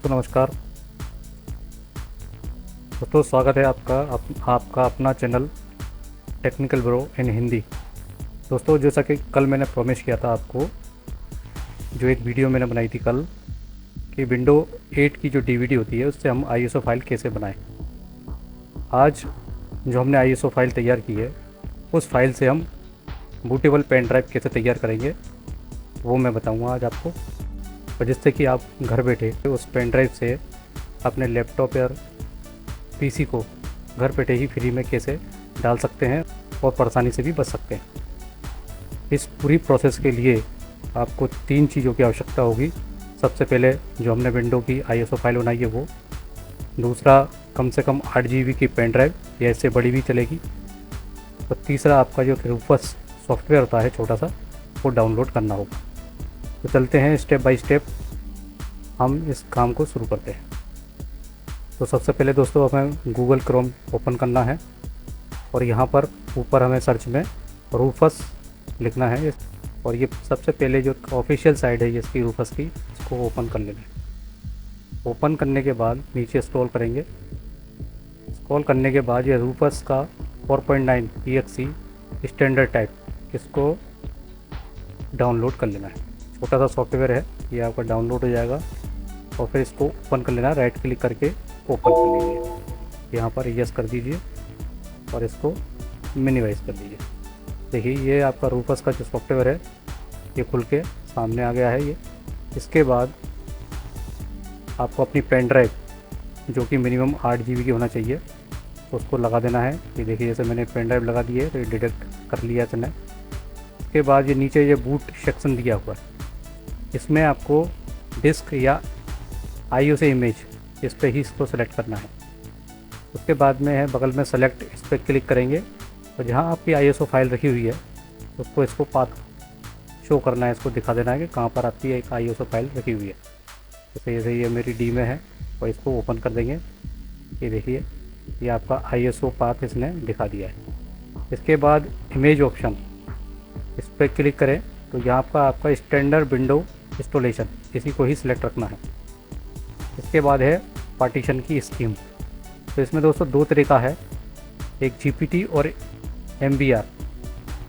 दोस्तों नमस्कार। दोस्तों स्वागत है आपका अपना channel technical bro in Hindi. दोस्तों जैसा कि कल मैंने प्रॉमिस किया था आपको, जो एक वीडियो मैंने बनाई थी कल, कि विंडो 8 की जो डीवीडी होती है उससे हम आईएसओ फाइल कैसे बनाएं। आज जो हमने आईएसओ फाइल तैयार की है उस फाइल से हम बूटेबल पेन ड्राइव कैसे तैयार करेंगे वो मैं बताऊंगा आज आपको, और जिससे कि आप घर बैठे उस पेन ड्राइव से अपने लैपटॉप या पीसी को घर बैठे ही फ्री में कैसे डाल सकते हैं और परेशानी से भी बच सकते हैं। इस पूरी प्रोसेस के लिए आपको 3 चीज़ों की आवश्यकता होगी। सबसे पहले जो हमने विंडो की आईएसओ फाइल बनाई है वो, दूसरा कम से कम 8 GB की पेन ड्राइव या इससे बड़ी भी चलेगी, और तीसरा आपका जो रूफस सॉफ्टवेयर होता है छोटा सा, वो डाउनलोड करना होगा। तो चलते हैं स्टेप बाय स्टेप, हम इस काम को शुरू करते हैं। तो सबसे पहले दोस्तों हमें गूगल क्रोम ओपन करना है और यहाँ पर ऊपर हमें सर्च में रूफस लिखना है, और ये सबसे पहले जो ऑफिशियल साइट है इसकी रूफस की, इसको ओपन कर लेना है। ओपन करने के बाद नीचे स्क्रॉल करेंगे। स्क्रॉल करने के बाद ये रूफस का 4.9 EXE स्टैंडर्ड टाइप, इसको डाउनलोड कर लेना है। छोटा सा सॉफ्टवेयर है, ये आपका डाउनलोड हो जाएगा और फिर इसको ओपन कर लेना, राइट क्लिक करके ओपन कर लीजिए। यहाँ पर यस कर दीजिए और इसको मिनिमाइज़ कर दीजिए। देखिए ये आपका रूफस का जो सॉफ्टवेयर है ये खुल के सामने आ गया है। ये इसके बाद आपको अपनी पेन ड्राइव जो कि मिनिमम 8 GB की होना चाहिए उसको लगा देना है। ये देखिए जैसे मैंने पेन ड्राइव लगा दी है तो ये डिटेक्ट कर लिया इसने। इसके बाद ये नीचे ये बूट सेक्शन दिया हुआ है, इसमें आपको डिस्क या आईओ से इमेज, इस पर ही इसको सेलेक्ट करना है। उसके बाद में है बगल में सेलेक्ट, इस पर क्लिक करेंगे और जहाँ आपकी आईएसओ फाइल रखी हुई है उसको इसको पाथ शो करना है, इसको दिखा देना है कि कहाँ पर आपकी एक आईएसओ फाइल रखी हुई है। जैसे ये मेरी डी में है और इसको ओपन कर देंगे। ये देखिए ये आपका आईएसओ पाथ इसने दिखा दिया है। इसके बाद इमेज ऑप्शन, इस पर क्लिक करें तो यहाँ पर आपका स्टैंडर्ड विंडो इंस्टॉलेशन, इसी को ही सिलेक्ट रखना है। इसके बाद है पार्टीशन की स्कीम। तो इसमें दोस्तों 2 तरीका है, एक जीपीटी और एमबीआर।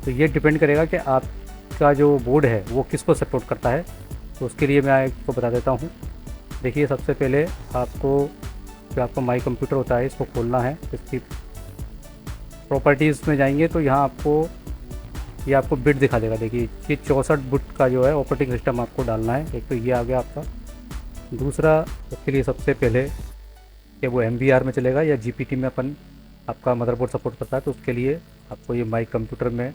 तो ये डिपेंड करेगा कि आपका जो बोर्ड है वो किसको सपोर्ट करता है। तो उसके लिए मैं आपको बता देता हूँ। देखिए सबसे पहले आपको जो आपका माई कंप्यूटर होता है इसको खोलना है। इसकी प्रॉपर्टीज़ में जाएंगे तो यहाँ आपको ये आपको बिट दिखा देगा। देखिए ये 64 बिट का जो है ऑपरेटिंग सिस्टम आपको डालना है। एक तो ये आ गया आपका। दूसरा उसके लिए सबसे पहले कि वो एमबीआर में चलेगा या जीपीटी में अपन आपका मदरबोर्ड सपोर्ट करता है, तो उसके लिए आपको ये माई कंप्यूटर में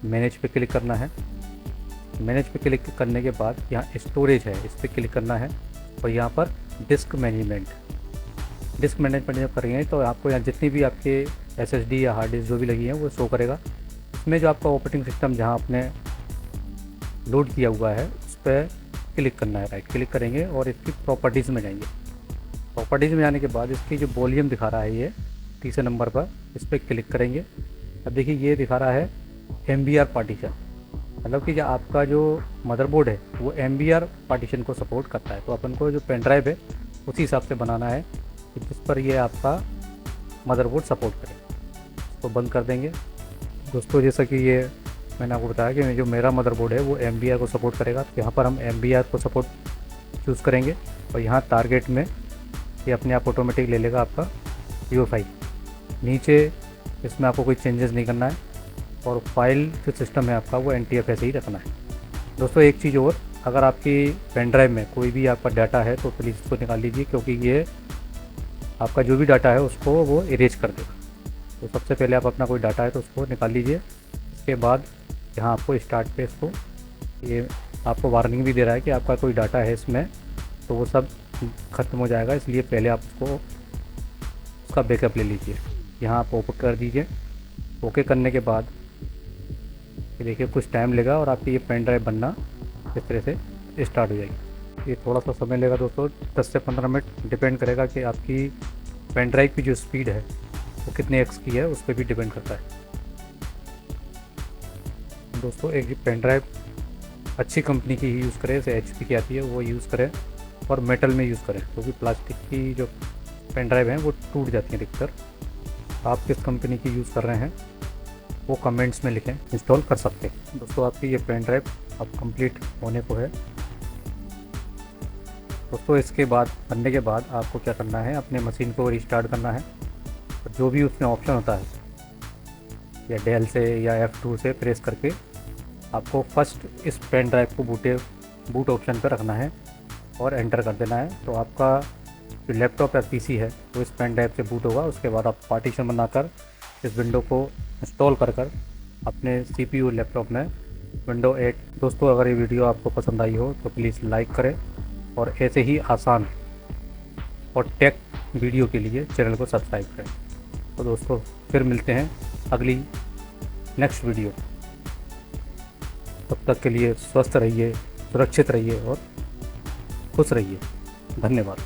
मैनेज पे क्लिक करना है। मैनेज पे क्लिक करने के बाद यहाँ स्टोरेज है, इस पर क्लिक करना है और यहाँ पर डिस्क मैनेजमेंट जब करेंगे तो आपको यहाँ जितनी भी आपके एसएसडी या हार्ड डिस्क जो भी लगी हैं वो शो करेगा। इसमें जो आपका ऑपरेटिंग सिस्टम जहाँ आपने लोड किया हुआ है उस पर क्लिक करना है, राइट क्लिक करेंगे और इसकी प्रॉपर्टीज़ में जाएंगे। प्रॉपर्टीज़ में जाने के बाद इसकी जो वॉल्यूम दिखा रहा है ये तीसरे नंबर पर, इस पर क्लिक करेंगे। अब देखिए ये दिखा रहा है एमबीआर पार्टीशन, मतलब कि जो आपका जो मदरबोर्ड है वो एमबीआर पार्टीशन को सपोर्ट करता है। तो अपन को जो पेन ड्राइव है उसी हिसाब से बनाना है कि जिस पर ये आपका मदरबोर्ड सपोर्ट करे। तो बंद कर देंगे। दोस्तों जैसा कि ये मैंने आपको बताया कि जो मेरा मदरबोर्ड है वो एमबीआर को सपोर्ट करेगा, तो यहाँ पर हम एमबीआर को सपोर्ट चूज़ करेंगे और यहाँ टारगेट में ये अपने आप ऑटोमेटिक ले लेगा आपका UEFI। नीचे इसमें आपको कोई चेंजेस नहीं करना है और फाइल जो सिस्टम है आपका वो NTF ऐसे ही रखना है। दोस्तों एक चीज़ और, अगर आपकी पेन ड्राइव में कोई भी आपका डाटा है तो प्लीज़ इसको निकाल लीजिए, क्योंकि ये आपका जो भी डाटा है उसको वो इरेज कर देगा। तो सबसे पहले आप अपना कोई डाटा है तो उसको निकाल लीजिए। इसके बाद यहाँ आपको स्टार्ट पे इसको, ये आपको वार्निंग भी दे रहा है कि आपका कोई डाटा है इसमें तो वो सब ख़त्म हो जाएगा, इसलिए पहले आप उसका बैकअप ले लीजिए। यहाँ आप ओके कर दीजिए। ओके करने के बाद ये देखिए कुछ टाइम लेगा और आपकी ये पेन ड्राइव बनना इस तरह से स्टार्ट हो जाएगी। ये थोड़ा सा समय लेगा दोस्तों, 10 से 15 मिनट, डिपेंड करेगा कि आपकी पेन ड्राइव की जो स्पीड है वो कितने एक्स की है उस पर भी डिपेंड करता है। दोस्तों एक पेन ड्राइव अच्छी कंपनी की ही यूज़ करें, जैसे HP की आती है वो यूज़ करें, और मेटल में यूज़ करें, क्योंकि प्लास्टिक की जो पेन ड्राइव हैं वो टूट जाती हैं अधिकतर। आप किस कंपनी की यूज़ कर रहे हैं वो कमेंट्स में लिखें, इंस्टॉल कर सकते हैं। दोस्तों आपकी ये पेन ड्राइव अब कंप्लीट होने को है। दोस्तों इसके बाद बनने के बाद आपको क्या करना है, अपने मशीन को रिस्टार्ट करना है। और जो भी उसमें ऑप्शन होता है, या डेल से या F2 से प्रेस करके आपको फर्स्ट इस पेन ड्राइव को बूट ऑप्शन पर रखना है और एंटर कर देना है। तो आपका जो लैपटॉप या पीसी है वो इस पेन ड्राइव से बूट होगा। उसके बाद आप पार्टीशन बनाकर इस विंडो को इंस्टॉल कर अपने CPU लैपटॉप में विंडो 8। दोस्तों अगर ये वीडियो आपको पसंद आई हो तो प्लीज़ लाइक करें और ऐसे ही आसान और टेक वीडियो के लिए चैनल को सब्सक्राइब करें। तो दोस्तों फिर मिलते हैं अगली नेक्स्ट वीडियो। तब तक के लिए स्वस्थ रहिए, सुरक्षित रहिए और खुश रहिए। धन्यवाद।